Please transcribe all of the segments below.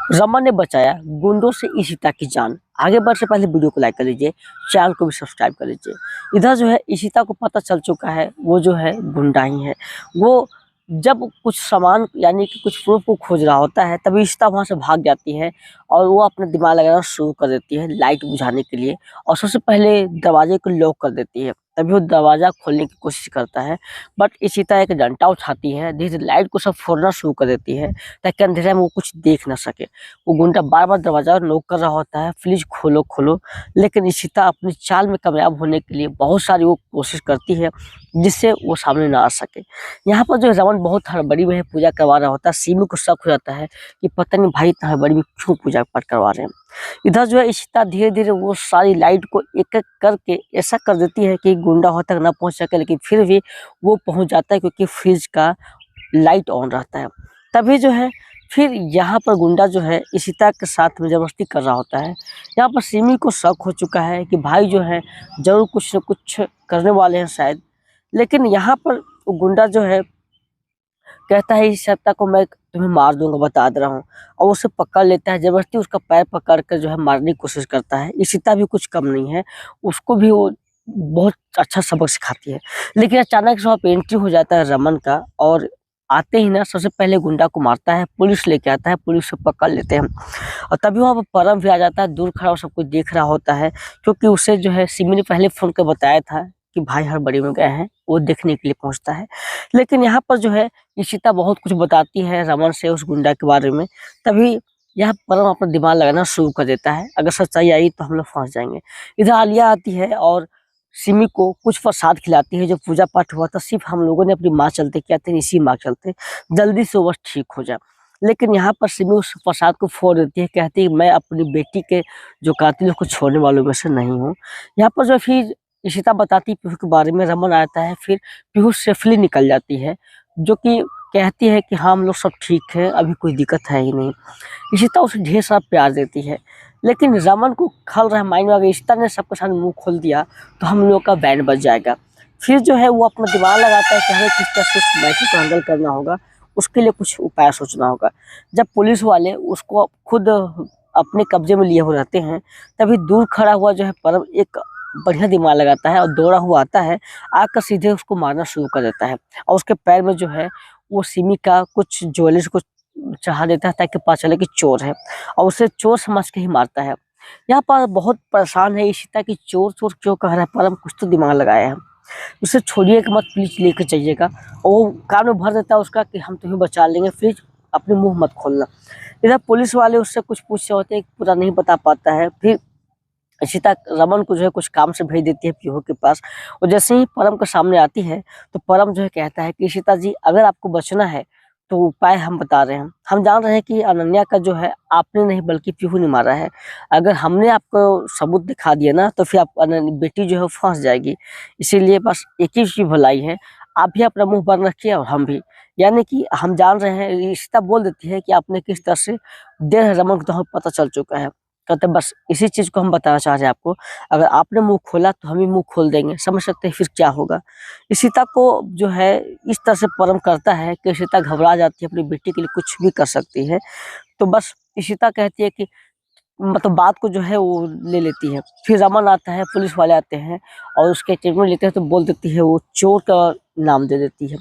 रमन ने बचाया गुंडों से इशिता की जान। आगे बढ़ने से पहले वीडियो को लाइक कर लीजिए, चैनल को भी सब्सक्राइब कर लीजिए। इधर जो है इशिता को पता चल चुका है वो जो है गुंडा ही है। वो जब कुछ सामान यानी कि कुछ प्रूफ को खोज रहा होता है तभी इशिता वहां से भाग जाती है और वो अपना दिमाग लगाना शुरू कर देती है लाइट बुझाने के लिए। और सबसे पहले दरवाजे को लॉक कर देती है, तभी वो दरवाजा खोलने की कोशिश करता है। बट इशिता एक डंडा उठाती है, धीरे लाइट को सब फोड़ना शुरू कर देती है ताकि अंधेरे में वो कुछ देख ना सके। वो गुंडा बार-बार दरवाज़ा नॉक कर रहा होता है, प्लीज़ खोलो, खोलो। लेकिन इशिता अपनी चाल में कामयाब होने के लिए बहुत सारी वो कोशिश करती है, जिससे वो सामने ना आ सके। यहाँ पर जो रमन बहुत हड़बड़ी में पूजा करवा रहा होता है, सिमी को शक हो जाता है कि पता नहीं भाई इतना हड़बड़ी में क्यों पूजा पाठ करवा रहे हैं। इधर जो है इशिता धीरे-धीरे वो सारी लाइट को एक-एक करके ऐसा कर देती है कि गुंडा वहाँ तक ना पहुँच सके, लेकिन फिर भी वो पहुँच जाता है क्योंकि फ्रिज का लाइट ऑन रहता है। तभी जो है फिर यहाँ पर गुंडा जो है इशिता के साथ में ज़बरदस्ती कर रहा होता है। यहाँ पर सिमी को शक हो चुका है कि भाई जो है ज़रूर कुछ न कुछ करने वाले हैं शायद। लेकिन यहाँ पर वो गुंडा जो है कहता है इशिता को मैं तुम्हें मार दूँगा, बता दे रहा हूँ। और उसे पकड़ लेता है, ज़बरदस्ती उसका पैर पकड़ कर जो है मारने की कोशिश करता है। इशिता भी कुछ कम नहीं है, उसको भी वो बहुत अच्छा सबक सिखाती है। लेकिन अचानक से वहाँ पे एंट्री हो जाता है रमन का और आते ही ना सबसे पहले गुंडा को मारता है, पुलिस लेके आता है, पुलिस से पकड़ लेते हैं। और तभी वहाँ पे परम भी आ जाता है, दूर खड़ा वो सब कुछ देख रहा होता है, क्योंकि उसे जो है सिमी ने पहले फ़ोन कर बताया था कि भाई हड़बड़ी में गए हैं, वो देखने के लिए पहुँचता है। लेकिन यहाँ पर जो है इशिता बहुत कुछ बताती है रमन से उस गुंडा के बारे में, तभी यहाँ परम अपना दिमाग लगाना शुरू कर देता है, अगर सच्चाई आई तो हम लोग फँस जाएँगे। इधर आलिया आती है और सिमी को कुछ प्रसाद खिलाती है, जो पूजा पाठ हुआ था सिर्फ़ हम लोगों ने अपनी माँ चलते किया था, इसी माँ के चलते, जल्दी से वो बस ठीक हो जाए। लेकिन यहाँ पर सिमी उस प्रसाद को फोड़ देती है, कहती है मैं अपनी बेटी के जो कातिल उसको छोड़ने वालों में से नहीं हूँ। यहाँ पर जो फिर इशिता बताती है पीहू के बारे में, रमन आता है, फिर पीहू सेफली निकल जाती है, जो कि कहती है कि हाँ, हम लोग सब ठीक है, अभी कोई दिक्कत है ही नहीं। इशिता उसे ढेर सारा प्यार देती है, लेकिन रमन को खल रहा है माइंड में, अगर इशिता ने सबके सामने मुँह खोल दिया तो हम लोग का बैंड बज जाएगा। फिर जो है वो अपना दिमाग लगाता है कि हमें किस तरह से उस मैटर को हैंडल करना होगा, उसके लिए कुछ उपाय सोचना होगा। जब पुलिस वाले उसको खुद अपने कब्जे में लिए हुए रहते हैं, तभी दूर खड़ा हुआ जो है परम एक बढ़िया दिमाग लगाता है और दौड़ा हुआ आता है, आकर सीधे उसको मारना शुरू कर देता है। और उसके पैर में जो है वो सिमी का कुछ ज्वेलरीज़ को चढ़ा देता है ताकि पता चले कि चोर है, और उसे चोर समझ के ही मारता है। यहाँ पर बहुत परेशान है इशिता कि चोर-चोर क्यों कह रहा है, परम कुछ तो दिमाग लगाया है। उसे छोड़िएगा मत, प्लीज़ लेके जाइएगा। और वो कान में भर देता है उसका कि हम तुम्हें बचा लेंगे, प्लीज़ अपने मुँह मत खोलना। इधर पुलिस वाले उससे कुछ पूछ रहे होते हैं, पूरा नहीं बता पाता है। फिर इशिता रमन को जो है कुछ काम से भेज देती है पीहू के पास। और जैसे ही परम के सामने आती है, तो परम जो है कहता है कि इशिता जी, अगर आपको बचना है तो उपाय हम बता रहे हैं। हम जान रहे हैं कि अनन्या का जो है आपने नहीं बल्कि पीहू ने मारा है। अगर हमने आपको सबूत दिखा दिया ना तो फिर आप बेटी जो है फँस जाएगी। इसीलिए बस एक ही चीज़ भलाई है, आप भी अपना मुँह बंद रखिए और हम भी। यानी कि हम जान रहे हैं, इशिता बोल देती है कि आपने किस तरह से रमन को तो हमें पता चल चुका है। कहते बस इसी चीज़ को हम बताना चाह रहे हैं आपको, अगर आपने मुँह खोला तो हम भी मुँह खोल देंगे, समझ सकते हैं फिर क्या होगा। इशिता को जो है इस तरह से परम करता है कि इशिता घबरा जाती है, अपनी बेटी के लिए कुछ भी कर सकती है। तो बस इशिता कहती है कि मतलब बात को जो है वो ले लेती है। फिर रमन आता है, पुलिस वाले आते हैं और उसके स्टेटमेंट लेते हैं, तो बोल देती है वो चोर का नाम दे देती है।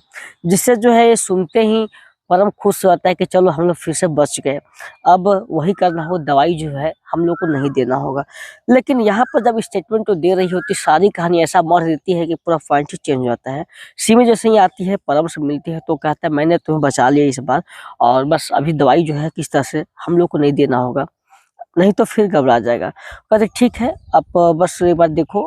जिससे जो है ये सुनते ही परम खुश होता है कि चलो हम लोग फिर से बच गए। अब वही करना हो, दवाई जो है हम लोग को नहीं देना होगा। लेकिन यहाँ पर जब स्टेटमेंट तो दे रही होती, सारी कहानी ऐसा मोड़ देती है कि पूरा पॉइंट ही चेंज हो जाता है। सिमी जैसे ही आती है, परम से मिलती है तो कहता है मैंने तुम्हें बचा लिया इस बार, और बस अभी दवाई जो है किस तरह से हम लोग को नहीं देना होगा, नहीं तो फिर घबरा जाएगा। कहते ठीक है, अब बस एक बार देखो,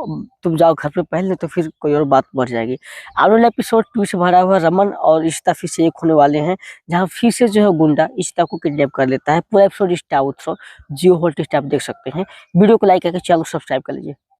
तुम जाओ घर पे पहले, नहीं तो फिर कोई और बात बढ़ जाएगी। आने वाला एपिसोड 2 से भरा हुआ रमन और इशिता फिर से एक होने वाले हैं, जहाँ फिर से जो है गुंडा इशिता को किडनैप कर लेता है। पूरा एपिसोड जियो हॉटस्टार आप देख सकते हैं। वीडियो को लाइक करके चैनल को सब्सक्राइब कर लीजिए।